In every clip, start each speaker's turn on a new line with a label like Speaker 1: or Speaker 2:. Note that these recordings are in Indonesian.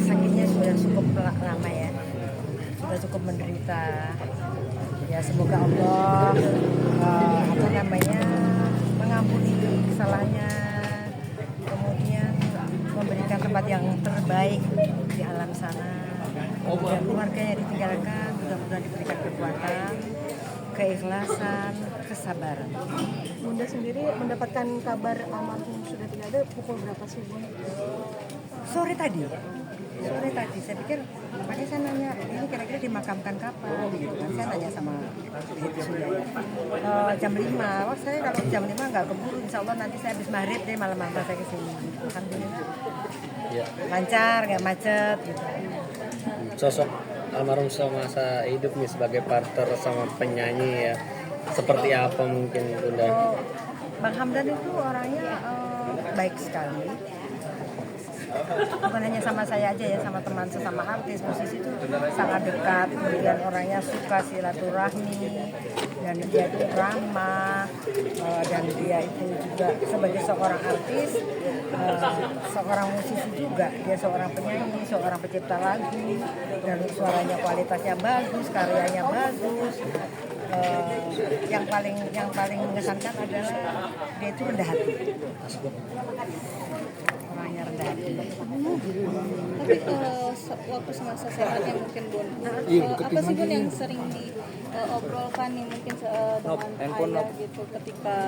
Speaker 1: sakitnya sudah cukup lama ya, sudah cukup menderita. Ya semoga Allah mengampuni kesalahannya, kemudian memberikan tempat yang terbaik di alam sana. Dan keluarganya ditinggalkan, mudah-mudahan diberikan kekuatan, keikhlasan, kesabaran.
Speaker 2: Bunda sendiri mendapatkan kabar almarhum sudah tidak ada pukul berapa sih, Bunda?
Speaker 1: Sore tadi saya pikir, makanya saya nanya ini kira-kira dimakamkan kapan gitu kan. Saya nanya sama itu sudah jam 5. Wah, saya kalau jam 5 nggak keburu, insya Allah nanti saya habis maghrib deh, malam-malam saya kesini. Alhamdulillah lancar, nggak macet gitu.
Speaker 3: Sosok almarhum semasa hidup nih sebagai partner sama penyanyi ya, seperti apa mungkin Bunda?
Speaker 1: Bang Hamdan itu orangnya baik sekali. Bukan hanya sama saya aja ya, sama teman sesama artis, musisi itu sangat dekat. Kemudian orangnya suka silaturahmi, dan dia itu ramah, dan dia itu juga sebagai seorang artis, seorang musisi juga. Dia seorang penyanyi, seorang pencipta lagu, dan suaranya kualitasnya bagus, karyanya bagus. Yang paling mengesankan adalah dia itu rendah hati. Orangnya rendah hati.
Speaker 4: Tapi waktu semasa sehatnya mungkin Bun, apa sih Bun yang sering diobrolkan nih mungkin dengan ayah gitu ketika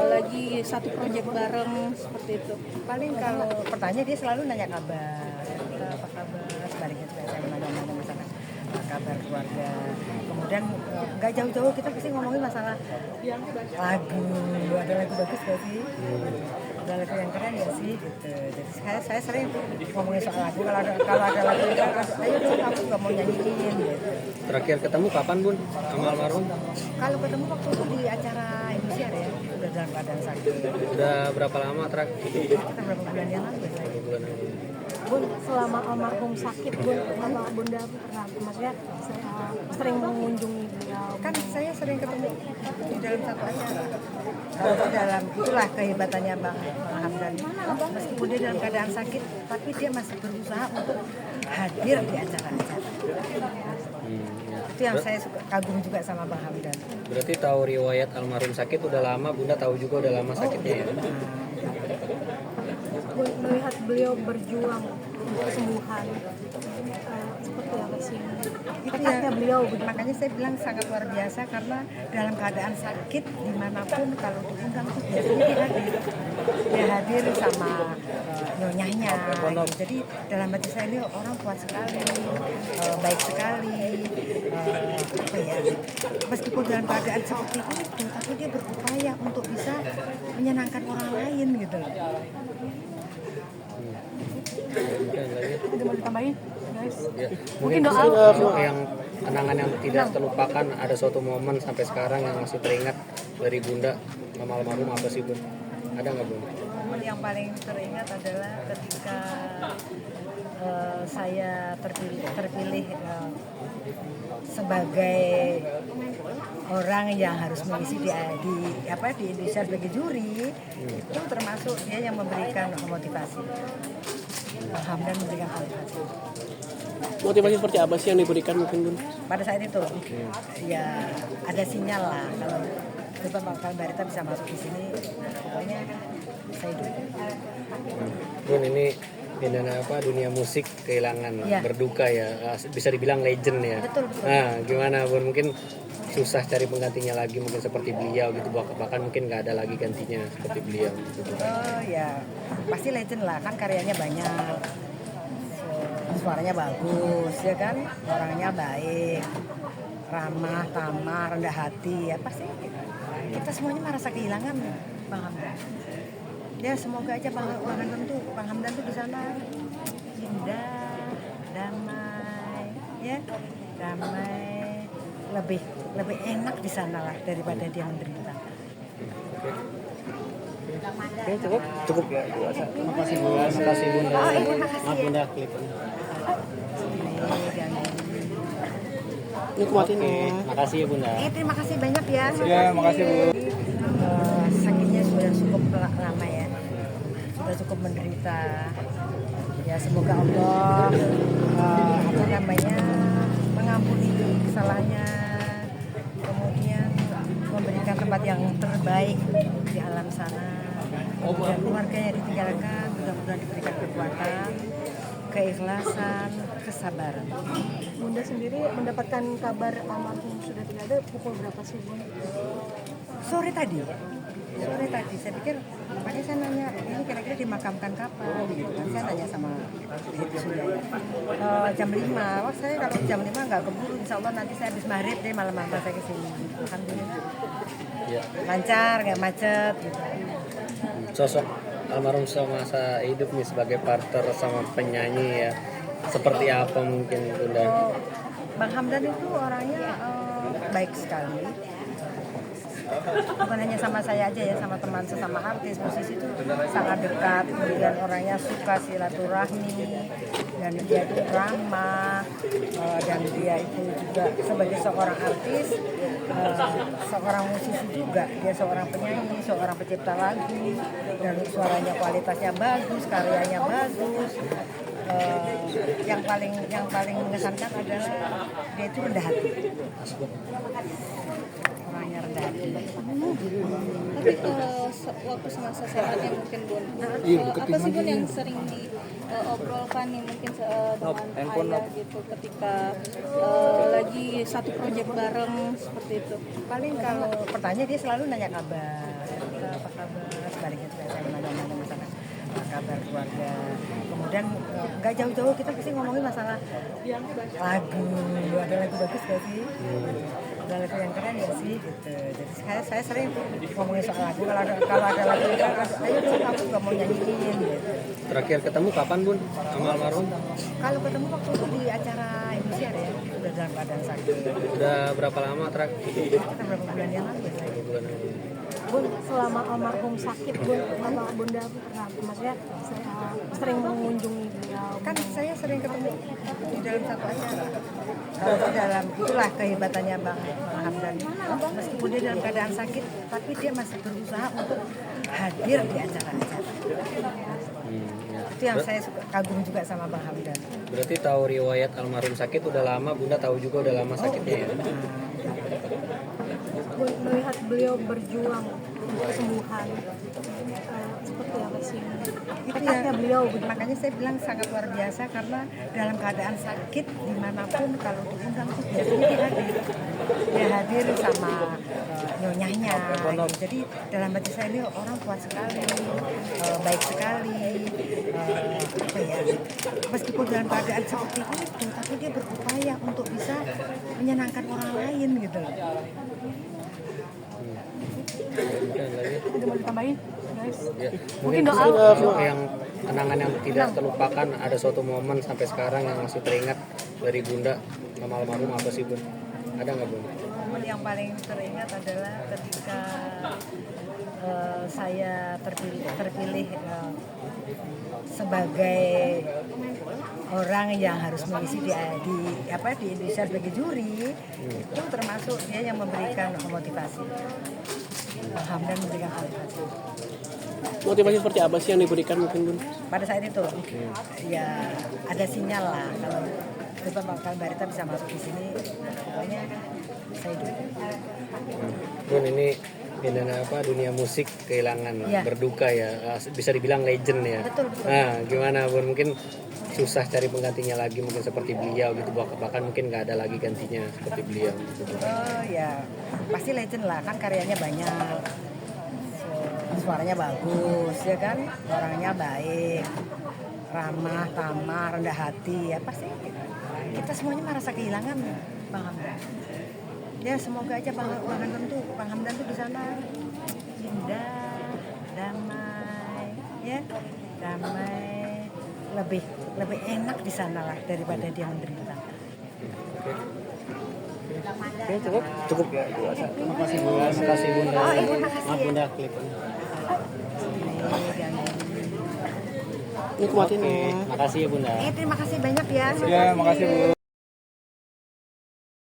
Speaker 4: lagi satu proyek bareng seperti itu?
Speaker 1: Paling kalau pertanyaan dia selalu nanya kabar, apa kabar, sebaliknya juga saya nanya masalah kabar keluarga. Kemudian nggak jauh-jauh kita pasti ngomongin masalah lagu, ada lagu bagus gak sih? Ada lagu yang keren ya sih gitu. Jadi saya sering ngomongin soal lagu, kalau ada lagu yang keren, ayo dong aku juga mau nyanyiin gitu.
Speaker 3: Terakhir ketemu kapan Bun sama almarhum?
Speaker 1: Kalau ketemu waktu itu di acara Indosiar ya, udah dalam keadaan sakit.
Speaker 3: Udah berapa lama terakhir?
Speaker 1: Kita berapa bulan yang lalu ya saya.
Speaker 2: Bun, selama almarhum sakit, Bun, apa Bunda pernah, maksudnya sering mengunjungi beliau?
Speaker 1: Kan saya sering ketemu di dalam satu acara. Kalau di dalam, itulah kehebatannya Bang Hamdan. Meskipun dia dalam keadaan sakit, tapi dia masih berusaha untuk hadir di acara-acara. Itu yang saya suka, kagum juga sama Bang Hamdan.
Speaker 3: Berarti tahu riwayat almarhum sakit udah lama, Bunda tahu juga udah lama sakitnya ya?
Speaker 2: Bun, melihat beliau berjuang untuk kesembuhan, seperti apa sih tekadnya beliau?
Speaker 1: Makanya saya bilang sangat luar biasa, karena dalam keadaan sakit dimanapun kalau diundang itu biasanya dia hadir sama nyonyahnya. Jadi dalam hati saya ini orang kuat sekali, baik sekali, meskipun dalam keadaan seperti itu, tapi dia berupaya untuk bisa menyenangkan orang lain gitu loh.
Speaker 2: Ada mau ditambahin, guys?
Speaker 3: Ya,
Speaker 2: Mungkin
Speaker 3: mungkin
Speaker 2: doa.
Speaker 3: yang kenangan yang tidak terlupakan, ada suatu momen sampai sekarang yang masih teringat dari Bunda sama almarhum, apa sih Bun? Ada nggak Bun?
Speaker 1: Momen yang paling teringat adalah ketika saya terpilih sebagai orang yang harus mengisi di Indonesia sebagai juri. Itu termasuk dia yang memberikan motivasi. Hamdan memberikan motivasi.
Speaker 5: Motivasi seperti apa sih yang diberikan mungkin Bun?
Speaker 1: Pada saat itu ya ada sinyal lah kalau Bang Barita bisa masuk di sini, pokoknya saya dukung.
Speaker 3: Bun, ini dunia musik kehilangan berduka ya, bisa dibilang legend ya.
Speaker 1: Betul.
Speaker 3: Nah, gimana Bun, mungkin susah cari penggantinya lagi mungkin seperti beliau gitu, bahkan mungkin nggak ada lagi gantinya seperti beliau gitu.
Speaker 1: Oh ya, pasti legend lah, kan karyanya banyak, suaranya bagus ya kan, orangnya baik, ramah, tamah, rendah hati, ya pasti kita semuanya merasa kehilangan Bang Hamdan. Ya semoga aja Bang Hamdan tuh di sana indah, damai, ya damai, lebih enak di sana lah daripada dia menderita.
Speaker 3: Oke, cukup ya. Makasih Bunda. Maaf Bunda, klip.
Speaker 5: Ini kumatin ya.
Speaker 3: Makasih ya Bunda.
Speaker 1: Terima kasih banyak ya.
Speaker 5: Ya, makasih Bu.
Speaker 1: Sakitnya sudah cukup lama ya, sudah cukup menderita. Ya semoga Allah apa namanya mengampuni kesalahannya, kemudian memberikan tempat yang terbaik di alam sana, dan keluarganya ditinggalkan mudah-mudahan diberikan kekuatan, keikhlasan, kesabaran.
Speaker 2: Bunda sendiri mendapatkan kabar almarhum sudah tidak ada pukul berapa sih Bun?
Speaker 1: Sore tadi saya pikir, makanya saya nanya ini kira-kira dimakamkan kapan gitu kan. Saya nanya sama itu sudah jam 5. Wah, saya kalau jam 5 nggak keburu, insya Allah nanti saya habis maghrib deh malam-malam saya kesini. Alhamdulillah
Speaker 3: Ya.
Speaker 1: lancar, nggak macet gitu.
Speaker 3: Sosok almarhum semasa hidup nih sebagai partner sama penyanyi ya, seperti apa mungkin Bunda?
Speaker 1: Bang Hamdan itu orangnya baik sekali. Bukan hanya sama saya aja ya, sama teman sesama artis, musisi itu sangat dekat. Kemudian orangnya suka silaturahmi, dan dia itu ramah, dan dia itu juga sebagai seorang artis, seorang musisi juga. Dia seorang penyanyi, seorang pencipta lagu, dan suaranya kualitasnya bagus, karyanya bagus. Yang paling mengesankan adalah dia itu rendah hati. Orangnya rendah hati.
Speaker 4: Tapi waktu semasa sehatnya mungkin Bun, apa sih Bun yang sering diobrolkan nih mungkin dengan ayah gitu ketika lagi satu proyek bareng seperti itu?
Speaker 1: Paling kalau pertanyaan dia selalu nanya kabar, apa kabar, sebaliknya juga saya nanya masalah kabar keluarga. Kemudian nggak jauh-jauh kita pasti ngomongin masalah lagu, ada lagu bagus gak sih? Ada lagu yang keren ya sih gitu. Jadi saya sering ngomongin soal lagu. Kalau ada lagu yang keren, ayo dong aku juga mau nyanyiin gitu.
Speaker 3: Terakhir ketemu kapan Bun sama almarhum?
Speaker 1: Kalau ketemu waktu itu di acara Indosiar ya, udah dalam keadaan sakit.
Speaker 3: Udah berapa lama terakhir?
Speaker 1: Kita berapa bulan yang lalu ya saya.
Speaker 3: Bulan lalu.
Speaker 2: Bun, selama almarhum sakit Bun, apa Bunda pernah, maksudnya sering mengunjungi beliau?
Speaker 1: Kan saya sering ketemu di dalam satu acara. Kalau di dalam, itulah kehebatannya Bang Hamdan. Meskipun dia dalam keadaan sakit, tapi dia masih berusaha untuk hadir di acara-acara.
Speaker 3: Ya.
Speaker 1: Itu yang saya kagum juga sama Bang Hamdan.
Speaker 3: Berarti tahu riwayat almarhum sakit udah lama, Bunda tahu juga udah lama sakitnya ya?
Speaker 2: Bun, melihat beliau berjuang untuk kesembuhan, seperti apa sih tekadnya beliau?
Speaker 1: Makanya saya bilang sangat luar biasa, karena dalam keadaan sakit dimanapun kalau diundang itu biasanya dia hadir. Dia hadir sama nyonyahnya gitu. Jadi dalam hati saya ini orang kuat sekali, baik sekali, apa ya, meskipun dalam keadaan seperti itu tapi dia berupaya untuk bisa menyenangkan orang lain gitu loh.
Speaker 2: Ada mau ditambahin guys?
Speaker 3: Ya.
Speaker 2: Mungkin doa
Speaker 3: yang kenangan yang tidak terlupakan, ada suatu momen sampai sekarang yang masih teringat dari Bunda sama almarhum, apa sih Bun? Ada nggak Bun?
Speaker 1: Momen yang paling teringat adalah ketika saya terpilih sebagai orang yang harus mengisi di Indonesia sebagai juri. Itu termasuk dia yang memberikan motivasi. Hamdan memberikan motivasi.
Speaker 5: Motivasi seperti apa sih yang diberikan mungkin Bun?
Speaker 1: Pada saat itu ya ada sinyal lah kalau Bapak Barita bisa masuk di sini, pokoknya saya dukung.
Speaker 3: Bun, ini dunia musik kehilangan berduka ya, bisa dibilang legend ya.
Speaker 1: Betul.
Speaker 3: Nah, gimana Bun? Mungkin susah cari penggantinya lagi, mungkin seperti beliau gitu, bahkan mungkin nggak ada lagi gantinya seperti beliau gitu.
Speaker 1: Oh ya, pasti legend lah, kan karyanya banyak, suaranya bagus ya kan, orangnya baik, ramah, tamah, rendah hati, ya pasti kita semuanya merasa kehilangan Bang Hamdan. Ya semoga aja Bang Hamdan tuh di sana indah, damai, ya damai, lebih enak di sana lah daripada dia menderita.
Speaker 3: Oke, cukup. Terima kasih Bunda. Maaf Bunda, klip.
Speaker 5: Nikmatin ya.
Speaker 3: Makasih ya Bunda.
Speaker 1: Terima kasih banyak ya.
Speaker 6: Ya, makasih Bu.